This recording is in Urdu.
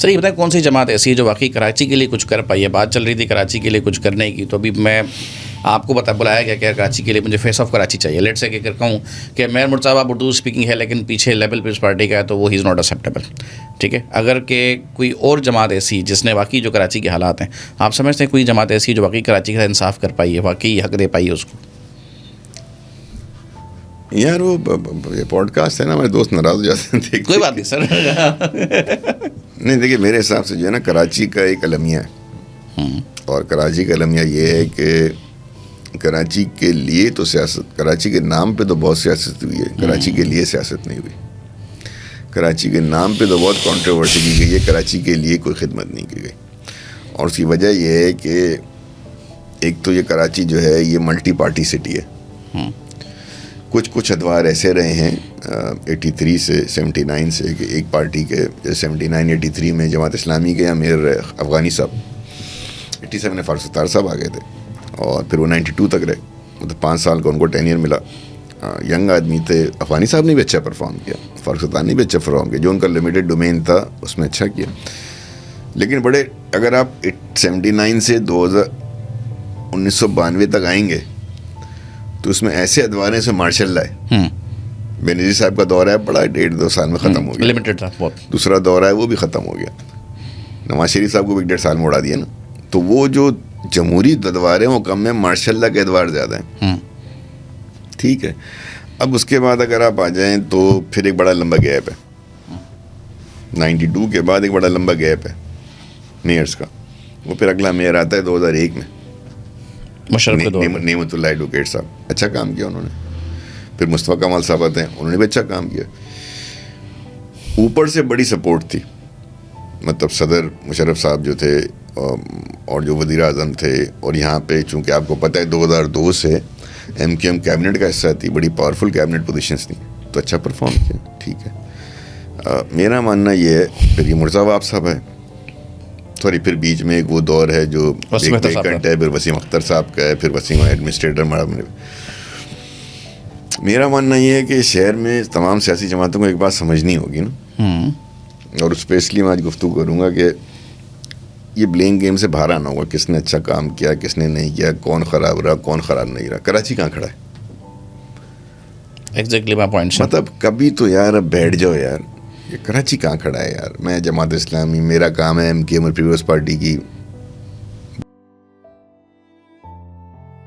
سر یہ بتائیں کون سی جماعت ایسی ہے جو واقعی کراچی کے لیے کچھ کر پائی ہے؟ بات چل رہی تھی کراچی کے لیے کچھ کرنے کی، تو ابھی میں آپ کو بلایا گیا کہ کراچی کے لیے مجھے فیس آف کراچی چاہیے. لیٹ سے کہ کہوں کہ میر مرتضیٰ آپ اردو اسپیکنگ ہے لیکن پیچھے لیبل پیپلز پارٹی کا ہے تو وہ ہی از ناٹ ایکسیپٹیبل. ٹھیک ہے، اگر کہ کوئی اور جماعت ایسی جس نے واقعی جو کراچی کے حالات ہیں، آپ سمجھتے ہیں کوئی جماعت ایسی جو واقعی کراچی کا انصاف کر پائی ہے، واقعی حق دے پائی ہے اس کو؟ یار وہ یہ پوڈ کاسٹ ہے نا، ہمارے دوست ناراض ہو جاتے ہیں. کوئی بات نہیں سر. نہیں دیکھیے، میرے حساب سے جو ہے نا کراچی کا ایک المیہ ہے، اور کراچی کا المیہ یہ ہے کہ کراچی کے لیے تو سیاست، کراچی کے نام پہ تو بہت سیاست ہوئی ہے، کراچی کے لیے سیاست نہیں ہوئی. کراچی کے نام پہ تو بہت کنٹروورسی کی گئی ہے، کراچی کے لیے کوئی خدمت نہیں کی گئی. اور اس کی وجہ یہ ہے کہ ایک تو یہ کراچی جو ہے یہ ملٹی پارٹی سٹی ہے. کچھ ادوار ایسے رہے ہیں 83 سے 79 سے کہ ایک پارٹی کے 79-83 میں جماعت اسلامی کے امیر افغانی صاحب، 87 میں فاروق ستار صاحب آ گئے تھے، اور پھر وہ 92 تک رہے، مطلب 5 سال کا ان کو ٹینیئر ملا. ینگ آدمی تھے. افغانی صاحب نے بھی اچھا پرفارم کیا، فاروق ستار نے بھی اچھا پرفارم کیا، جو ان کا لمیٹڈ ڈومین تھا اس میں اچھا کیا. لیکن بڑے اگر آپ 79 سے 1992 تک آئیں گے تو اس میں ایسے ادواریں سے مارشل لائے. بینظیر صاحب کا دورہ ہے بڑا 1.5-2 سال میں ختم ہو گیا، لمیٹڈ تھا بہت. دوسرا دورہ ہے وہ بھی ختم ہو گیا. نواز شریف صاحب کو بھی 1.5 سال میں اڑا دیا نا. تو وہ جو جمہوری ادوار ہیں وہ کم ہیں، مارشل لا کے ادوار زیادہ ہیں. ٹھیک ہے، اب اس کے بعد اگر آپ آ جائیں تو پھر ایک بڑا لمبا گیپ ہے. 92 کے بعد ایک بڑا لمبا گیپ ہے میئرس کا. وہ پھر اگلا میئر آتا ہے 2001 میں، نعمت اللہ ایڈوکیٹ صاحب، اچھا کام کیا انہوں نے. پھر مصطفیٰ کمال صاحب آتے ہیں، انہوں نے بھی اچھا کام کیا. اوپر سے بڑی سپورٹ تھی، مطلب صدر مشرف صاحب جو تھے اور جو وزیر اعظم تھے، اور یہاں پہ چونکہ آپ کو پتہ ہے 2002 سے ایم کیو ایم کیبنٹ کا حصہ تھی، بڑی پاورفل کیبنٹ پوزیشنس تھیں، تو اچھا پرفارم کیا. ٹھیک ہے، میرا ماننا یہ ہے. پھر یہ مرزا واب صاحب ہے، سوری پھر بیچ میں ایک وہ دور ہے جو ویکنٹ ہے، پھر وسیم اختر صاحب کا ہے، پھر وسیم ایڈمنسٹریٹر. میرا ماننا یہ ہے کہ شہر میں تمام سیاسی جماعتوں کو ایک بات سمجھنی ہوگی نا، اور اس پہ اس لیے میں آج گفتگو کروں گا کہ یہ بلیم گیم سے باہر آنا ہوگا. کس نے اچھا کام کیا، کس نے نہیں کیا، کون خراب رہا، کون خراب نہیں رہا. کراچی کہاں کھڑا ہے؟ Exactly my point. مطلب کبھی تو یار اب بیٹھ جاؤ یار، یہ کراچی کہاں کھڑا ہے یار. میں جماعت اسلامی، میرا کام ہے ایم کیو ایم اور پیپلز پارٹی کی